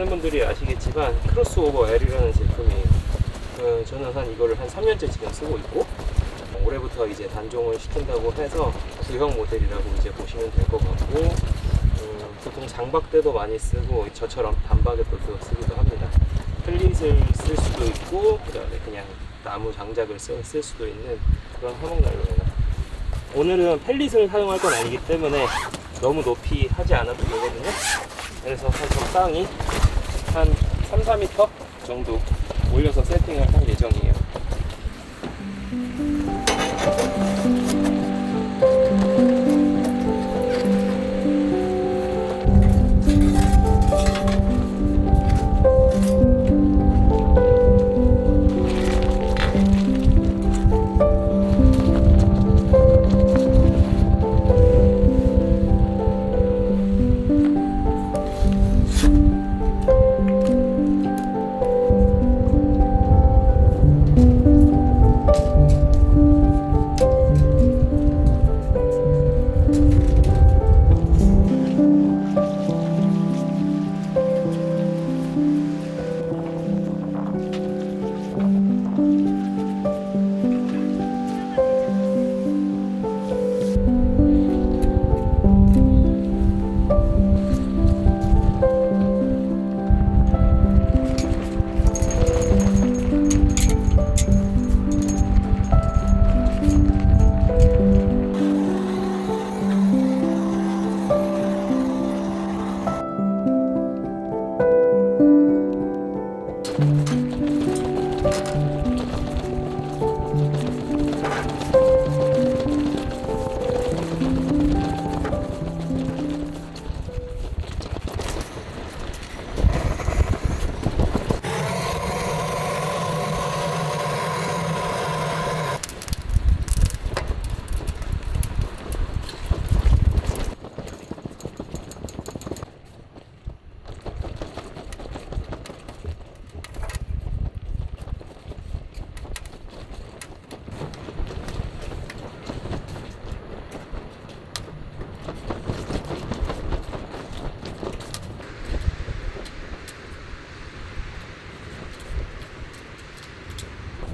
많은 분들이 아시겠지만 크로스오버 L이라는 제품이에요. 저는 이거를 한 3년째 지금 쓰고 있고, 올해부터 이제 단종을 시킨다고 해서 구형 모델이라고 이제 보시면 될 것 같고, 보통 장박 때도 많이 쓰고 저처럼 단박에 또 쓰기도 합니다. 플릿을 쓸 수도 있고, 그 다음에 그냥 나무 장작을 쓸 수도 있는 그런 화목난로예요. 오늘은 펠릿을 사용할 건 아니기 때문에 너무 높이 하지 않아도 되거든요. 그래서 한 적당히 한 3, 4m 정도 올려서 세팅을 할 예정이에요.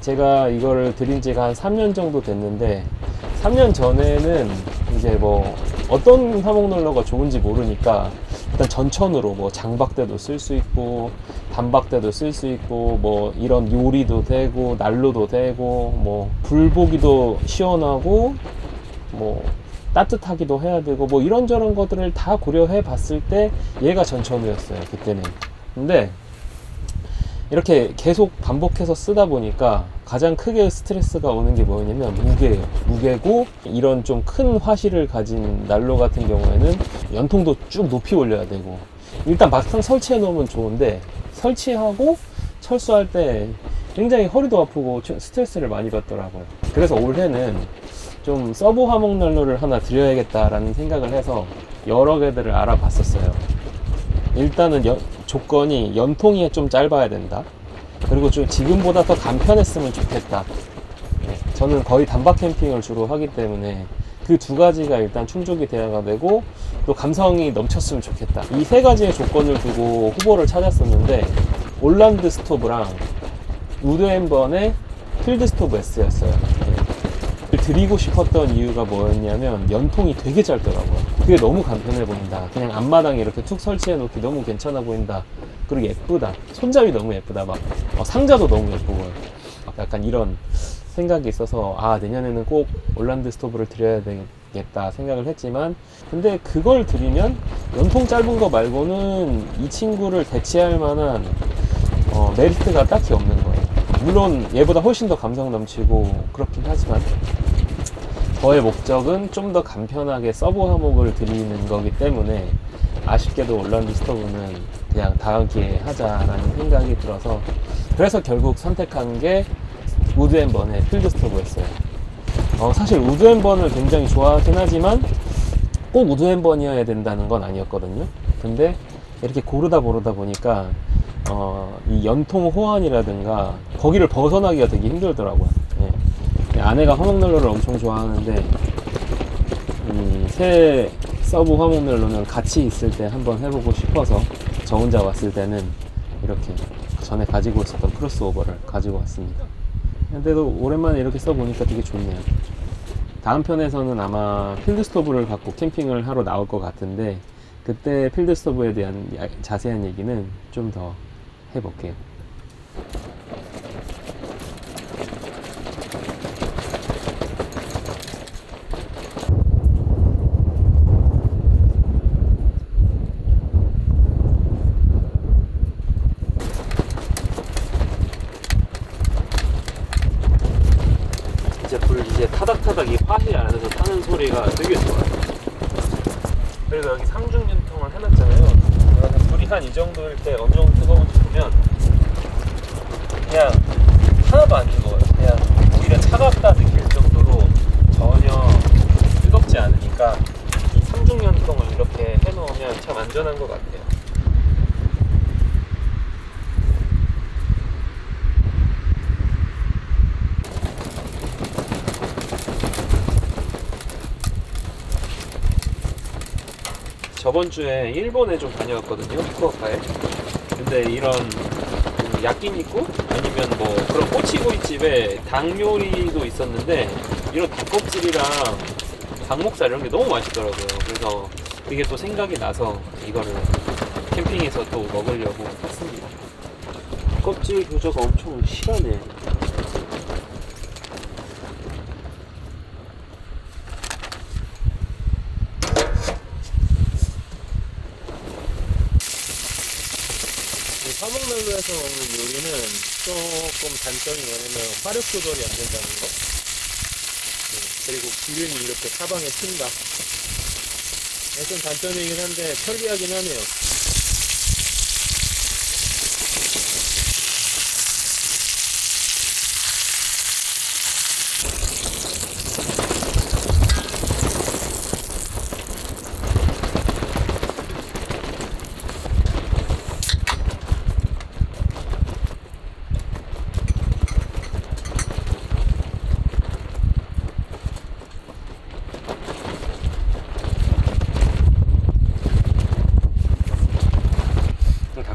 제가 이거를 들인 지가 한 3년 정도 됐는데, 3년 전에는 이제 뭐 어떤 화목난로가 좋은지 모르니까 일단 전천으로 뭐 장박 때도 쓸 수 있고 단박 때도 쓸 수 있고 뭐 이런 요리도 되고 난로도 되고 뭐 불보기도 시원하고 뭐 따뜻하기도 해야 되고 뭐 이런저런 것들을 다 고려해 봤을 때 얘가 전천후였어요, 그때는. 근데 이렇게 계속 반복해서 쓰다 보니까 가장 크게 스트레스가 오는 게 뭐냐면 무게예요. 무게고, 이런 좀 큰 화실을 가진 난로 같은 경우에는 연통도 쭉 높이 올려야 되고, 일단 막상 설치해 놓으면 좋은데 설치하고 철수할 때 굉장히 허리도 아프고 스트레스를 많이 받더라고요. 그래서 올해는 좀 서브 화목난로를 하나 드려야겠다라는 생각을 해서 여러 개들을 알아봤었어요. 일단은 조건이 연통이 좀 짧아야 된다. 그리고 좀 지금보다 더 간편했으면 좋겠다. 저는 거의 단박 캠핑을 주로 하기 때문에 그 두 가지가 일단 충족이 되어야 되고, 또 감성이 넘쳤으면 좋겠다. 이 세 가지의 조건을 두고 후보를 찾았었는데, 올란드 스토브랑 우드앤번의 필드 스토브 S였어요. 드리고 싶었던 이유가 뭐였냐면 연통이 되게 짧더라고요. 그게 너무 간편해 보인다. 그냥 앞마당에 이렇게 툭 설치해 놓기 너무 괜찮아 보인다. 그리고 예쁘다. 손잡이 너무 예쁘다. 막 상자도 너무 예쁘고, 약간 이런 생각이 있어서 내년에는 꼭 올란드 스토브를 드려야 되겠다 생각을 했지만, 근데 그걸 드리면 연통 짧은 거 말고는 이 친구를 대체할 만한 메리트가 딱히 없는 거예요. 물론 얘보다 훨씬 더 감성 넘치고 그렇긴 하지만, 저의 목적은 좀 더 간편하게 서브 화목을 드리는 거기 때문에 아쉽게도 올란드 스토브는 그냥 다음 기회에 하자라는 생각이 들어서, 그래서 결국 선택한 게 우드앤번의 필드 스토브였어요. 사실 우드앤번을 굉장히 좋아하긴 하지만 꼭 우드앤번이어야 된다는 건 아니었거든요. 근데 이렇게 고르다 보니까 이 연통 호환이라든가 거기를 벗어나기가 되게 힘들더라고요. 아내가 화목난로를 엄청 좋아하는데 새 서브 화목난로는 같이 있을 때 한번 해보고 싶어서 저 혼자 왔을 때는 이렇게 전에 가지고 있었던 크로스오버를 가지고 왔습니다. 근데도 오랜만에 이렇게 써보니까 되게 좋네요. 다음 편에서는 아마 필드스토브를 갖고 캠핑을 하러 나올 것 같은데, 그때 필드스토브에 대한 자세한 얘기는 좀 더 해볼게요. 이제 타닥타닥 이 화실 안에서 타는 소리가 되게 좋아요. 그리고 여기 삼중유통을 해놨잖아요. 그러면 불이 한 이 정도일 때 어느 정도 뜨거운지 보면 그냥 하나도 안 뜨거워요. 그냥 오히려 차갑다 느낄 정도로 전혀 뜨겁지 않으니까 이 삼중유통을 이렇게 해놓으면 참 안전한 것 같아요. 저번 주에 일본에 좀 다녀왔거든요, 후쿠오카에. 근데 이런 야끼니쿠 아니면 뭐 그런 꼬치구이집에 닭 요리도 있었는데 이런 닭껍질이랑 닭목살 이런 게 너무 맛있더라고요. 그래서 그게 또 생각이 나서 이거를 캠핑에서 또 먹으려고 샀습니다. 껍질 교조가 엄청 실하네. 화목난로에서 먹는 요리는 조금 단점이 뭐냐면 화력 조절이 안 된다는 거. 그리고 기름이 이렇게 사방에 튄다. 좀 단점이긴 한데 편리하긴 하네요.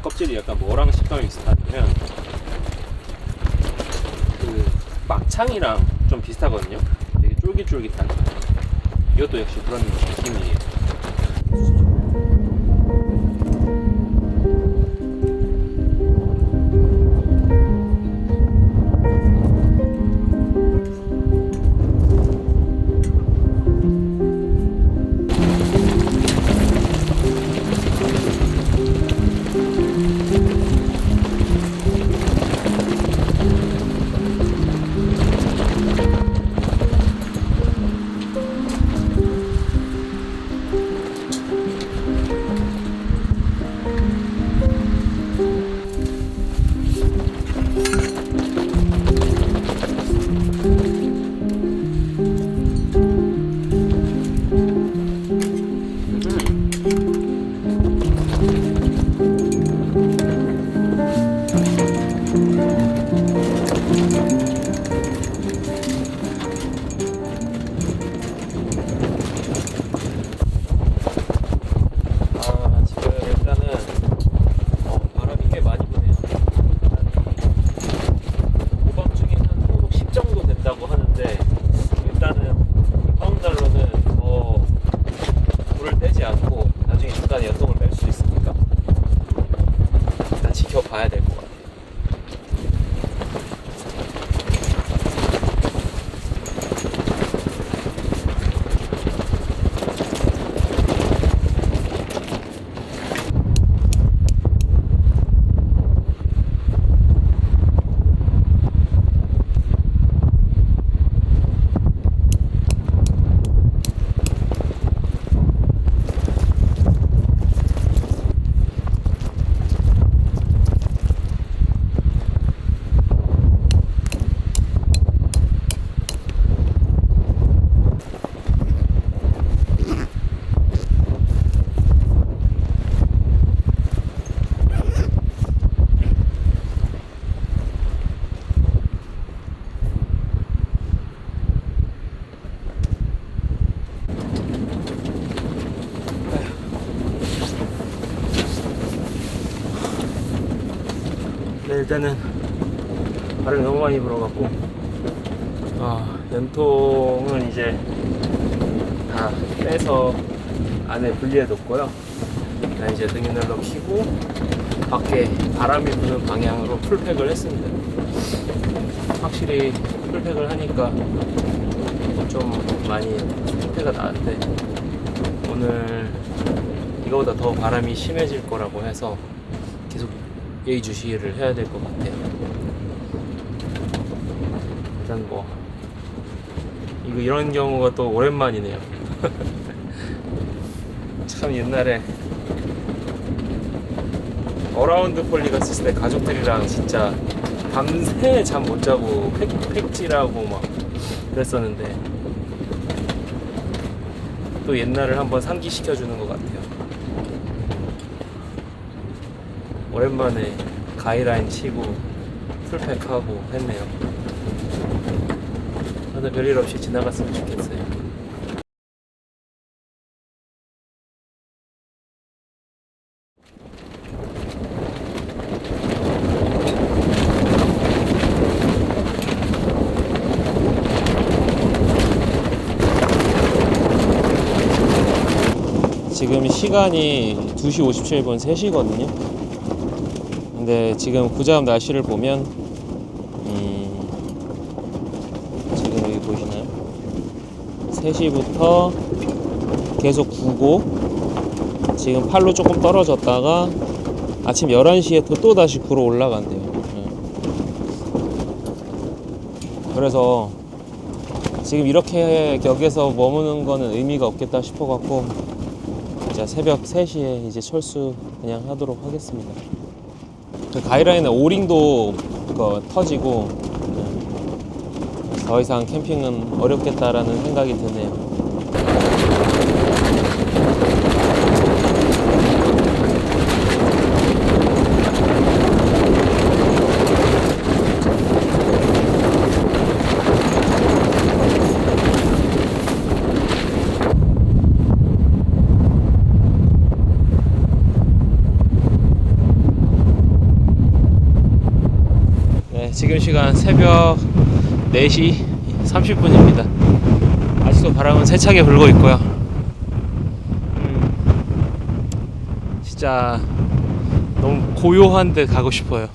껍질이 약간 뭐랑 식감이 비슷하냐면 그 막창이랑 좀 비슷하거든요. 되게 쫄깃쫄깃한. 이것도 역시 그런 느낌이에요. 봐야 될 것 같아요. 네, 일단은 바람이 너무 많이 불어갖고 연통은 이제 다 빼서 안에 분리해 뒀고요. 이제 등유난로 켜고 밖에 바람이 부는 방향으로 풀팩을 했습니다. 확실히 풀팩을 하니까 좀 많이 상태가 나은데, 오늘 이거보다 더 바람이 심해질 거라고 해서 계속 예의주시를 해야 될 것 같아요. 일단 뭐 이런 경우가 또 오랜만이네요. 참 옛날에 어라운드 폴리 갔을 때 가족들이랑 진짜 밤새 잠 못 자고 팩질하고 막 그랬었는데, 또 옛날을 한번 상기시켜주는 것 같아요. 오랜만에 가이라인 치고 풀팩하고 했네요. 다들 별일 없이 지나갔으면 좋겠어요. 지금 시간이 2시 57분 3시거든요. 근데 지금 구자읍 날씨를 보면 지금 여기 보이시나요? 3시부터 계속 구고 지금 8로 조금 떨어졌다가 아침 11시에 또 다시 9로 올라간대요. 그래서 지금 이렇게 격에서 머무는 거는 의미가 없겠다 싶어 갖고 이제 새벽 3시에 이제 철수 그냥 하도록 하겠습니다. 그 가이라인에 오링도 터지고 더 이상 캠핑은 어렵겠다라는 생각이 드네요. 지금 시간 새벽 4시 30분입니다. 아직도 바람은 세차게 불고 있고요. 진짜 너무 고요한 데 가고 싶어요.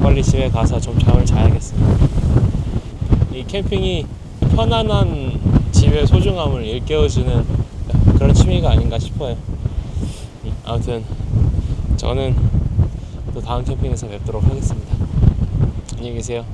빨리 집에 가서 좀 잠을 자야겠습니다. 이 캠핑이 편안한 집의 소중함을 일깨워주는 그런 취미가 아닌가 싶어요. 아무튼 저는 또 다음 캠핑에서 뵙도록 하겠습니다. 안녕히 계세요.